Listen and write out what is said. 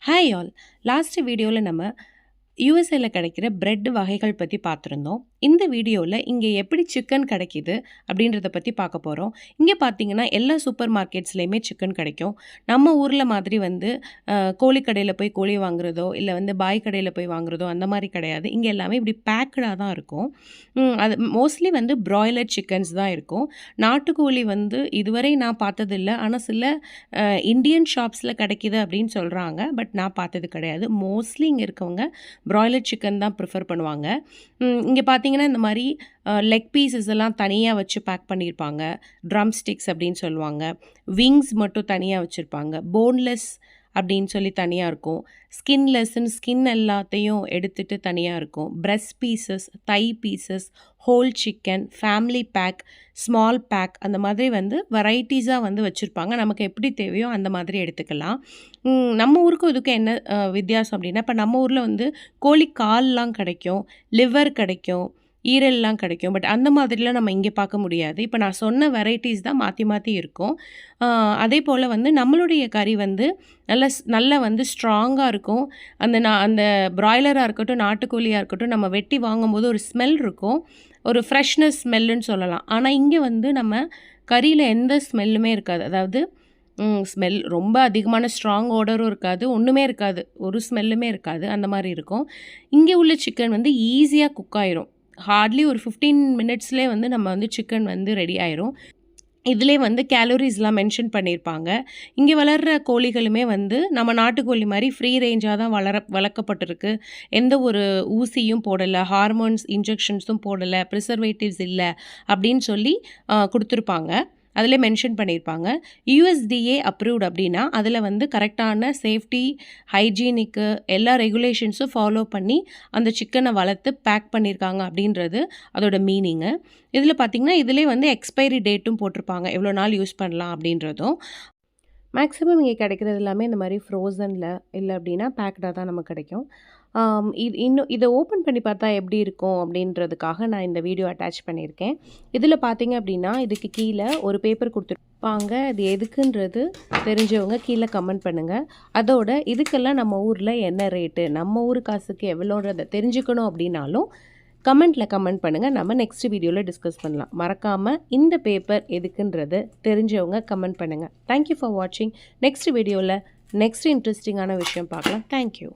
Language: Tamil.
Hi all. லாஸ்ட் வீடியோவில் நம்ம யூஎஸ்ஏல கிடைக்கிற பிரெட் வகைகள் பற்றி பார்த்துருந்தோம். இந்த வீடியோவில் இங்கே எப்படி சிக்கன் கிடைக்கிது அப்படின்றத பற்றி பார்க்க போகிறோம். இங்கே பார்த்தீங்கன்னா எல்லா சூப்பர் மார்க்கெட்ஸ்லேயுமே சிக்கன் கிடைக்கும். நம்ம ஊரில் மாதிரி கோழி கடையில் போய் கோழி வாங்குறதோ இல்லை பாய் கடையில் போய் வாங்குறதோ அந்த மாதிரி கிடையாது. இங்கே எல்லாமே இப்படி பேக்கடாக தான் இருக்கும். அது மோஸ்ட்லி ப்ராய்லர் சிக்கன்ஸ் தான் இருக்கும். நாட்டுக்கோழி இதுவரை நான் பார்த்ததில்லை. ஆனால் சில இந்தியன் ஷாப்ஸில் கிடைக்கிது அப்படின்னு சொல்கிறாங்க. பட் நான் பார்த்தது கிடையாது. மோஸ்ட்லி இங்கே இருக்கவங்க ப்ராய்லர் சிக்கன் தான் ப்ரிஃபர் பண்ணுவாங்க. இங்கே பார்த்தீங்கன்னா இந்த மாதிரி லெக் பீசஸ் எல்லாம் தனியாக வச்சு பேக் பண்ணியிருப்பாங்க. ட்ரம் ஸ்டிக்ஸ் அப்படின்னு சொல்லுவாங்க. விங்ஸ் மட்டும் தனியாக வச்சுருப்பாங்க. போன்லெஸ் அப்படின்னு சொல்லி தனியாக இருக்கும். ஸ்கின்லெஸ்ன்னு ஸ்கின் எல்லாத்தையும் எடுத்துகிட்டு தனியாக இருக்கும். Breast pieces, thigh pieces, whole chicken, family pack, small pack அந்த மாதிரி வெரைட்டிஸாக வச்சுருப்பாங்க. நமக்கு எப்படி தேவையோ அந்த மாதிரி எடுத்துக்கலாம். நம்ம ஊருக்கும் இதுக்கும் என்ன வித்தியாசம் அப்படின்னா, இப்போ நம்ம ஊரில் கோழி கால்லாம் கிடைக்கும், லிவர் கிடைக்கும், ஈரல்லாம் கிடைக்கும். பட் அந்த மாதிரிலாம் நம்ம இங்கே பார்க்க முடியாது. இப்போ நான் சொன்ன வெரைட்டிஸ் தான் மாற்றி மாற்றி இருக்கும். அதே போல் நம்மளுடைய கறி நல்லா ஸ்ட்ராங்காக இருக்கும். அந்த ப்ராய்லராக இருக்கட்டும், நாட்டுக்கோழியாக இருக்கட்டும், நம்ம வெட்டி வாங்கும்போது ஒரு ஸ்மெல் இருக்கும். ஒரு ஃப்ரெஷ்னஸ் ஸ்மெல்லுன்னு சொல்லலாம். ஆனால் இங்கே நம்ம கறியில் எந்த ஸ்மெல்லுமே இருக்காது. அதாவது ஸ்மெல் ரொம்ப அதிகமான ஸ்ட்ராங் ஓடரும் இருக்காது, ஒன்றுமே இருக்காது, ஒரு ஸ்மெல்லுமே இருக்காது. அந்த மாதிரி இருக்கும். இங்கே உள்ள சிக்கன் ஈஸியாக குக் ஆயிரும். ஹார்ட்லி ஒரு 15 மினிட்ஸ்லேயே நம்ம சிக்கன் ரெடி ஆயிரும். இதிலே கேலரிஸ்லாம் மென்ஷன் பண்ணியிருப்பாங்க. இங்கே வளர்கிற கோழிகளுமே நம்ம நாட்டுக்கோழி மாதிரி ஃப்ரீ ரேஞ்சாக தான் வளர்க்கப்பட்டிருக்கு. எந்த ஒரு ஊசியும் போடலை, ஹார்மோன்ஸ் இன்ஜெக்ஷன்ஸும் போடலை, ப்ரிசர்வேட்டிவ்ஸ் இல்லை அப்படின்னு சொல்லி கொடுத்துருப்பாங்க. அதில் மென்ஷன் பண்ணியிருப்பாங்க. USDA அப்ரூவ்ட் அப்படின்னா அதில் கரெக்டான சேஃப்டி, ஹைஜீனிக்கு எல்லா ரெகுலேஷன்ஸும் ஃபாலோ பண்ணி அந்த சிக்கனை வளர்த்து பேக் பண்ணியிருக்காங்க அப்படின்றது அதோட மீனிங்கு. இதில் பார்த்திங்கன்னா இதிலே எக்ஸ்பைரி டேட்டும் போட்டிருப்பாங்க, எவ்வளோ நாள் யூஸ் பண்ணலாம் அப்படின்றதும். மேக்ஸிமம் இங்கே கிடைக்கிறது எல்லாமே இந்த மாதிரி ஃப்ரோசனில் இல்லை அப்படின்னா பேக்டாக தான் நமக்கு கிடைக்கும். இதை ஓப்பன் பண்ணி பார்த்தா எப்படி இருக்கும் அப்படின்றதுக்காக நான் இந்த வீடியோ அட்டாச் பண்ணியிருக்கேன். இதில் பார்த்தீங்க அப்படின்னா இதுக்கு கீழே ஒரு பேப்பர் கொடுத்துருப்பாங்க. அது எதுக்குன்றது தெரிஞ்சவங்க கீழே கமெண்ட் பண்ணுங்கள். அதோட இதுக்கெல்லாம் நம்ம ஊரில் என்ன ரேட்டு, நம்ம ஊர் காசுக்கு எவ்வளோன்றதை தெரிஞ்சுக்கணும் அப்படின்னாலும் கமெண்ட் பண்ணுங்கள். நம்ம நெக்ஸ்ட் வீடியோவில் டிஸ்கஸ் பண்ணலாம். மறக்காமல் இந்த பேப்பர் எதுக்குன்றது தெரிஞ்சவங்க கமெண்ட் பண்ணுங்கள். தேங்க்யூ ஃபார் வாட்சிங். நெக்ஸ்ட் வீடியோவில் நெக்ஸ்ட் இன்ட்ரெஸ்டிங்கான விஷயம் பார்க்கலாம். தேங்க்யூ.